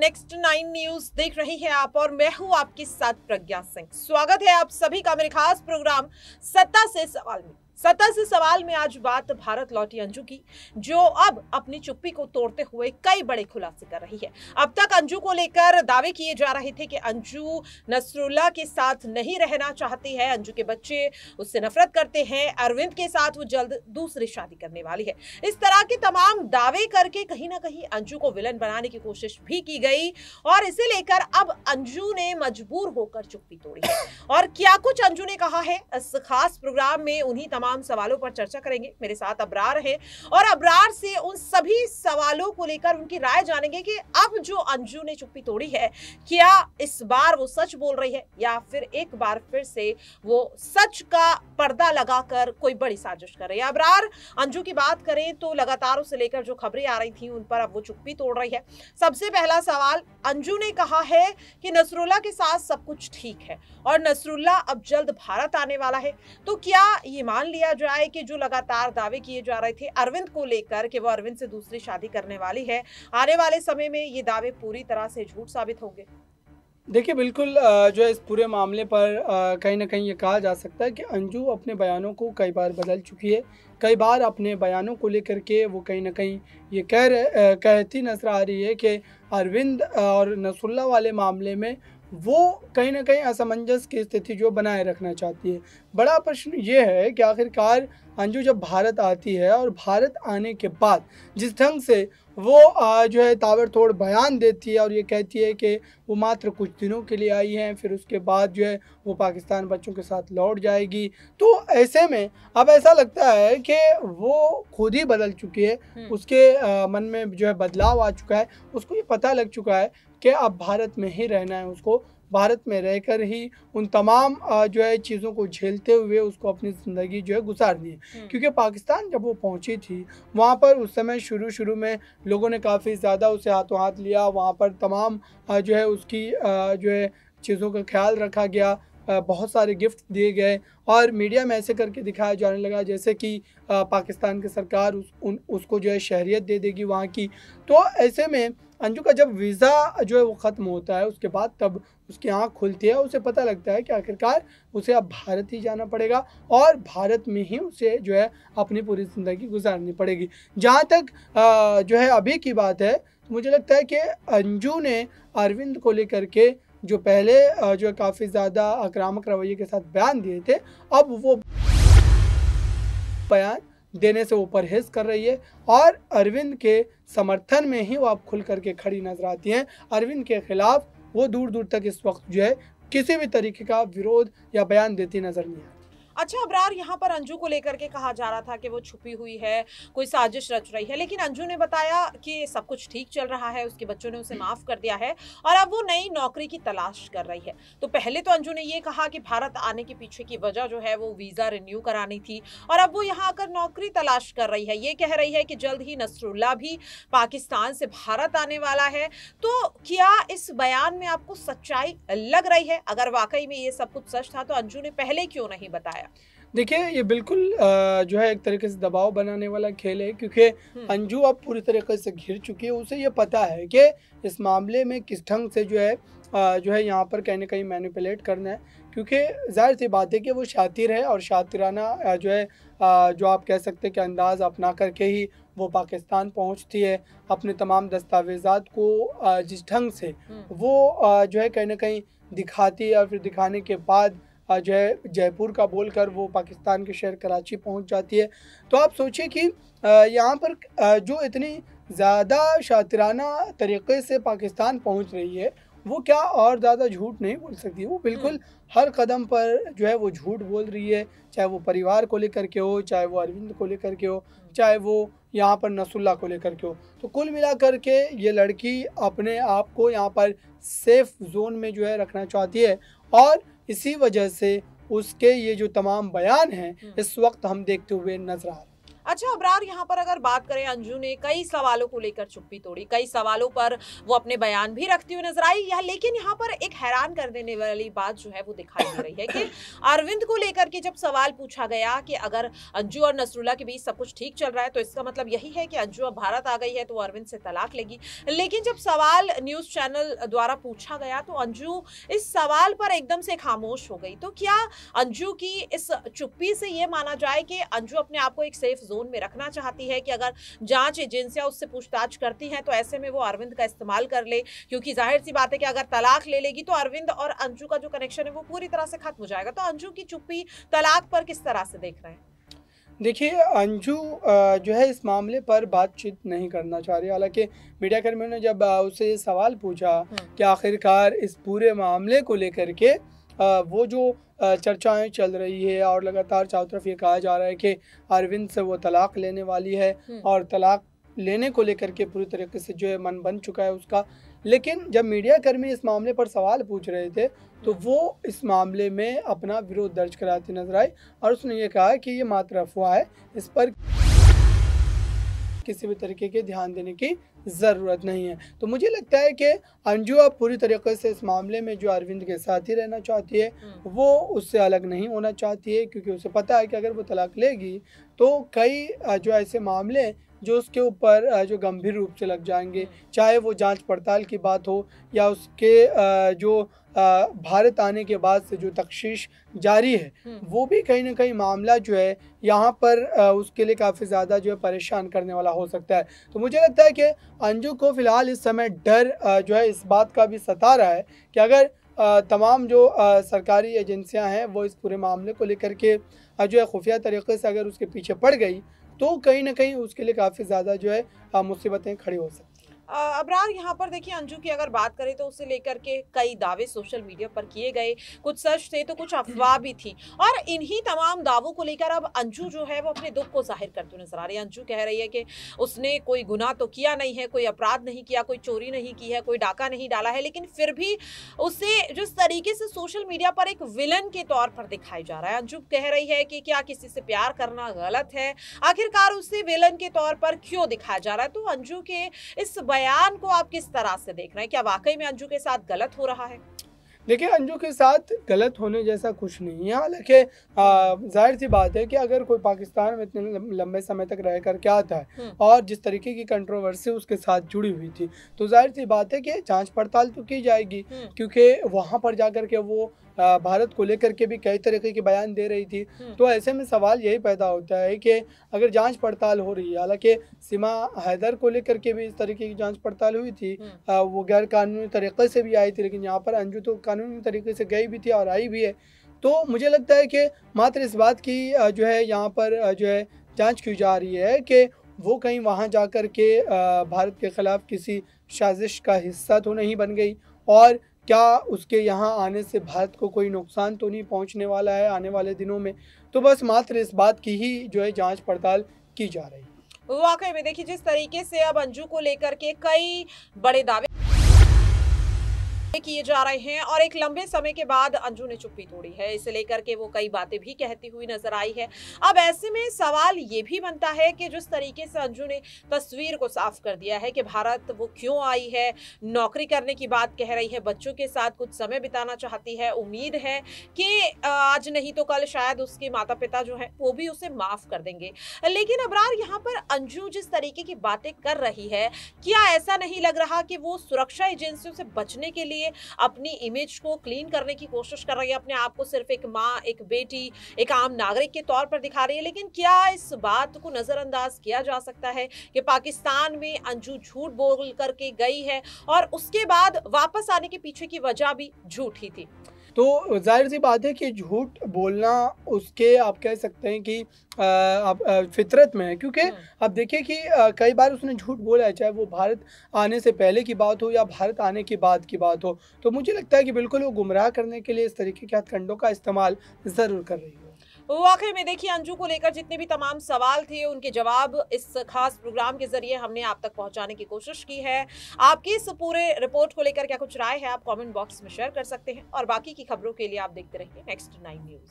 Next 9 news देख रही हैं आप और मैं हूं आपके साथ प्रज्ञा सिंह। स्वागत है आप सभी का मेरे खास प्रोग्राम सत्ता से सवाल में। सत्ता से सवाल में आज बात भारत लौटी अंजू की, जो अब अपनी चुप्पी को तोड़ते हुए कई बड़े खुलासे कर रही है। अब तक अंजू को लेकर दावे किए जा रहे थे कि अंजू नसरुल्लाह के साथ नहीं रहना चाहती है, अंजू के बच्चे उससे नफरत करते हैं, अरविंद के साथ वो जल्द दूसरी शादी करने वाली है। इस तरह के तमाम दावे करके कहीं ना कहीं अंजू को विलन बनाने की कोशिश भी की गई और इसे लेकर अब अंजू ने मजबूर होकर चुप्पी तोड़ी है। और क्या कुछ अंजू ने कहा है, इस खास प्रोग्राम में उन्हीं तमाम सवालों पर चर्चा करेंगे। मेरे साथ अबरार है और अबरार से उन सभी सवालों को लेकर उनकी राय जानेंगे कि अब जो अंजू ने चुप्पी तोड़ी है, क्या इस बार वो सच बोल रही है या फिर एक बार फिर से वो सच का पर्दा लगाकर कोई बड़ी साजिश कर रही है। अबरार, अंजू की बात करें तो लगातार उसे लेकर जो खबरें आ रही थी उन पर अब वो चुप्पी तोड़ रही है। सबसे पहला सवाल, अंजू ने कहा है कि नसरुल्लाह के साथ सब कुछ ठीक है और नसरुल्लाह अब जल्द भारत आने वाला है। तो क्या ये मान लिया जाए कि जो लगातार दावे किए जा रहे थे अरविंद को लेकर कि वो अरविंद से दूसरी शादी करने वाली है, आने वाले समय में ये दावे पूरी तरह से झूठ साबित होंगे? देखिए, बिल्कुल जो है इस पूरे मामले पर कहीं ना कहीं ये कहा जा सकता है कि अंजू अपने बयानों को कई बार बदल चुकी है। कई बार अपने बयानों को लेकर के वो कहीं ना कहीं ये कहती नजर आ रही है कि अरविंद और नसरुल्लाह वाले मामले में वो कहीं ना कहीं असमंजस की स्थिति जो बनाए रखना चाहती है। बड़ा प्रश्न ये है कि आखिरकार अंजू जब भारत आती है और भारत आने के बाद जिस ढंग से वो जो है ताबड़तोड़ बयान देती है और ये कहती है कि वो मात्र कुछ दिनों के लिए आई हैं, फिर उसके बाद जो है वो पाकिस्तान बच्चों के साथ लौट जाएगी, तो ऐसे में अब ऐसा लगता है कि वो खुद ही बदल चुकी है। उसके मन में जो है बदलाव आ चुका है। उसको ये पता लग चुका है कि अब भारत में ही रहना है, उसको भारत में रहकर ही उन तमाम जो है चीज़ों को झेलते हुए उसको अपनी ज़िंदगी जो है गुजारनी है। क्योंकि पाकिस्तान जब वो पहुंची थी वहाँ पर उस समय शुरू में लोगों ने काफ़ी ज़्यादा उसे हाथों हाथ लिया। वहाँ पर तमाम जो है उसकी जो है चीज़ों का ख्याल रखा गया, बहुत सारे गिफ्ट दिए गए और मीडिया में ऐसे करके दिखाया जाने लगा जैसे कि पाकिस्तान की सरकार उसको जो है शहरियत दे देगी वहाँ की। तो ऐसे में अंजू का जब वीज़ा जो है वो ख़त्म होता है उसके बाद तब उसकी आँख खुलती है, उसे पता लगता है कि आखिरकार उसे अब भारत ही जाना पड़ेगा और भारत में ही उसे जो है अपनी पूरी ज़िंदगी गुजारनी पड़ेगी। जहाँ तक जो है अभी की बात है, तो मुझे लगता है कि अंजू ने अरविंद को लेकर के जो पहले जो काफ़ी ज़्यादा आक्रामक रवैये के साथ बयान दिए थे, अब वो बयान देने से वो परहेज़ कर रही है और अरविंद के समर्थन में ही वो अब खुल करके खड़ी नजर आती हैं। अरविंद के खिलाफ वो दूर दूर तक इस वक्त जो है किसी भी तरीके का विरोध या बयान देती नजर नहीं आती। अच्छा अबरार, यहाँ पर अंजू को लेकर के कहा जा रहा था कि वो छुपी हुई है, कोई साजिश रच रही है, लेकिन अंजू ने बताया कि सब कुछ ठीक चल रहा है, उसके बच्चों ने उसे माफ कर दिया है और अब वो नई नौकरी की तलाश कर रही है। तो पहले तो अंजू ने ये कहा कि भारत आने के पीछे की वजह जो है वो वीजा रिन्यू करानी थी और अब वो यहाँ आकर नौकरी तलाश कर रही है। ये कह रही है कि जल्द ही नसरुल्लाह भी पाकिस्तान से भारत आने वाला है। तो क्या इस बयान में आपको सच्चाई लग रही है? अगर वाकई में ये सब कुछ सच था तो अंजू ने पहले क्यों नहीं बताया? देखिए, ये बिल्कुल जो है एक तरीके से दबाव बनाने वाला खेल है, क्योंकि अंजू अब पूरी तरीके से घिर चुकी है। उसे ये पता है कि इस मामले में किस ढंग से जो है यहाँ पर कहीं ना कहीं मैनिपुलेट करना है, क्योंकि ज़ाहिर सी बात है कि वो शातिर है और शातिराना जो है जो आप कह सकते हैं कि अंदाज़ अपना करके ही वो पाकिस्तान पहुँचती है। अपने तमाम दस्तावेज़ात को जिस ढंग से वो जो है कहीं ना कहीं दिखाती है और फिर दिखाने के बाद जो है जयपुर का बोलकर वो पाकिस्तान के शहर कराची पहुंच जाती है। तो आप सोचिए कि यहाँ पर जो इतनी ज़्यादा शातिराना तरीक़े से पाकिस्तान पहुंच रही है, वो क्या और ज़्यादा झूठ नहीं बोल सकती। वो बिल्कुल हर कदम पर जो है वो झूठ बोल रही है, चाहे वो परिवार को लेकर के हो, चाहे वो अरविंद को लेकर के हो, चाहे वो यहाँ पर नसरुल्लाह को लेकर के हो। तो कुल मिलाकर के ये लड़की अपने आप को यहाँ पर सेफ़ जोन में जो है रखना चाहती है और इसी वजह से उसके ये जो तमाम बयान हैं इस वक्त हम देखते हुए नजर आ रहे हैं। अच्छा अबरार, यहाँ पर अगर बात करें, अंजू ने कई सवालों को लेकर चुप्पी तोड़ी, कई सवालों पर वो अपने बयान भी रखती हुई नजर आई है, लेकिन यहाँ पर एक हैरान कर देने वाली बात जो है वो दिखाई दे रही है कि अरविंद को लेकर के जब सवाल पूछा गया कि अगर अंजू और नसरुल्ला के बीच सब कुछ ठीक चल रहा है तो इसका मतलब यही है कि अंजू अब भारत आ गई है तो अरविंद से तलाक लेगी। लेकिन जब सवाल न्यूज चैनल द्वारा पूछा गया तो अंजू इस सवाल पर एकदम से खामोश हो गई। तो क्या अंजू की इस चुप्पी से ये माना जाए कि अंजू अपने आप को एक सेफ जोन में रखना चाहती है कि अगर जांच एजेंसियां उससे पूछताछ करती हैं तो ऐसे में वो अरविंद का इस्तेमाल कर ले, क्योंकि जाहिर सी बात है कि अगर तलाक ले लेगी तो अरविंद और अंजू का जो कनेक्शन है वो पूरी तरह से खत्म हो जाएगा। तो अंजू की चुप्पी तलाक पर किस तरह से देख रहे हैं? देखिए, अंजू जो है इस मामले पर बातचीत नहीं करना चाह रही। हालांकि मीडिया कर्मियों ने जब उससे ये सवाल पूछा कि आखिरकार इस पूरे मामले को लेकर के वो जो चर्चाएं चल रही है और लगातार चारों तरफ ये कहा जा रहा है कि अरविंद से वो तलाक लेने वाली है और तलाक लेने को लेकर के पूरी तरीके से जो है मन बन चुका है उसका। लेकिन जब मीडिया कर्मी इस मामले पर सवाल पूछ रहे थे तो वो इस मामले में अपना विरोध दर्ज कराती नजर आई और उसने ये कहा कि ये मात्र अफवाह है, इस पर किसी भी तरीके के ध्यान देने की ज़रूरत नहीं है। तो मुझे लगता है कि अंजू अब पूरी तरीके से इस मामले में जो अरविंद के साथ ही रहना चाहती है, वो उससे अलग नहीं होना चाहती है, क्योंकि उसे पता है कि अगर वो तलाक लेगी तो कई जो ऐसे मामले जो उसके ऊपर जो गंभीर रूप से लग जाएंगे, चाहे वो जांच पड़ताल की बात हो या उसके जो भारत आने के बाद से जो तफ्तीश जारी है, वो भी कहीं ना कहीं मामला जो है यहाँ पर उसके लिए काफ़ी ज़्यादा जो है परेशान करने वाला हो सकता है। तो मुझे लगता है कि अंजू को फ़िलहाल इस समय डर जो है इस बात का भी सता रहा है कि अगर तमाम जो सरकारी एजेंसियां हैं वो इस पूरे मामले को लेकर के जो है खुफिया तरीके से अगर उसके पीछे पड़ गई तो कहीं ना कहीं उसके लिए काफ़ी ज़्यादा जो है मुसीबतें खड़ी हो सकती हैं। अबरार, यहाँ पर देखिए, अंजू की अगर बात करें तो उसे लेकर के कई दावे सोशल मीडिया पर किए गए, कुछ सच थे तो कुछ अफवाह भी थी, और इन्हीं तमाम दावों को लेकर अब अंजू जो है वो अपने दुख को जाहिर करते नजर आ रही है। अंजू कह रही है कि उसने कोई गुनाह तो किया नहीं है, कोई अपराध नहीं किया, कोई चोरी नहीं की है, कोई डाका नहीं डाला है, लेकिन फिर भी उसे जिस तरीके से सोशल मीडिया पर एक विलन के तौर पर दिखाया जा रहा है, अंजू कह रही है कि क्या किसी से प्यार करना गलत है, आखिरकार उसे विलन के तौर पर क्यों दिखाया जा रहा है। तो अंजू के इस बयान को आप किस तरह से देख रहे हैं? क्या वाकई में अंजू के साथ गलत हो रहा है? देखिए, अंजू के साथ गलत होने जैसा कुछ नहीं है। हालांकि जाहिर सी बात है कि अगर कोई पाकिस्तान में इतने लंबे समय तक रह कर के आता है और जिस तरीके की कंट्रोवर्सी उसके साथ जुड़ी हुई थी, तो जाहिर सी बात है कि जांच पड़ताल तो की जाएगी, क्योंकि वहां पर जाकर के वो भारत को लेकर के भी कई तरीके के बयान दे रही थी। तो ऐसे में सवाल यही पैदा होता है कि अगर जांच पड़ताल हो रही है, हालांकि सीमा हैदर को लेकर के भी इस तरीके की जांच पड़ताल हुई थी, वो गैर कानूनी तरीके से भी आई थी, लेकिन यहाँ पर अंजू तो कानूनी तरीके से गई भी थी और आई भी है। तो मुझे लगता है कि मात्र इस बात की जो है यहाँ पर जो है जाँच की जा रही है कि वो कहीं वहाँ जा कर के भारत के ख़िलाफ़ किसी साजिश का हिस्सा तो नहीं बन गई, और क्या उसके यहाँ आने से भारत को कोई नुकसान तो नहीं पहुँचने वाला है आने वाले दिनों में। तो बस मात्र इस बात की ही जो है जांच पड़ताल की जा रही है। वाकई में देखिए, जिस तरीके से अब अंजू को लेकर के कई बड़े दावे किए जा रहे हैं और एक लंबे समय के बाद अंजू ने चुप्पी तोड़ी है, इसे लेकर के वो कई बातें भी कहती हुई नजर आई है। अब ऐसे में सवाल ये भी बनता है कि जिस तरीके से अंजू ने तस्वीर को साफ कर दिया है कि भारत वो क्यों आई है, नौकरी करने की बात कह रही है, बच्चों के साथ कुछ समय बिताना चाहती है, उम्मीद है कि आज नहीं तो कल शायद उसके माता पिता जो है वो भी उसे माफ कर देंगे। लेकिन अबरार, यहाँ पर अंजू जिस तरीके की बातें कर रही है, क्या ऐसा नहीं लग रहा कि वो सुरक्षा एजेंसियों से बचने के लिए अपनी इमेज को क्लीन करने की कोशिश कर रही है, अपने आप को सिर्फ एक माँ, एक बेटी, एक आम नागरिक के तौर पर दिखा रही है? लेकिन क्या इस बात को नजरअंदाज किया जा सकता है कि पाकिस्तान में अंजू झूठ बोल करके गई है और उसके बाद वापस आने के पीछे की वजह भी झूठ ही थी? तो जाहिर सी बात है कि झूठ बोलना उसके आप कह सकते हैं कि आप फितरत में है, क्योंकि अब देखिए कि कई बार उसने झूठ बोला है, चाहे वो भारत आने से पहले की बात हो या भारत आने के बाद की बात हो। तो मुझे लगता है कि बिल्कुल वो गुमराह करने के लिए इस तरीके के हथकंडों का इस्तेमाल ज़रूर कर रही है। वाकई में देखिए, अंजू को लेकर जितने भी तमाम सवाल थे उनके जवाब इस खास प्रोग्राम के जरिए हमने आप तक पहुंचाने की कोशिश की है। आपकी इस पूरे रिपोर्ट को लेकर क्या कुछ राय है, आप कमेंट बॉक्स में शेयर कर सकते हैं, और बाकी की खबरों के लिए आप देखते रहिए नेक्स्ट 9 न्यूज़।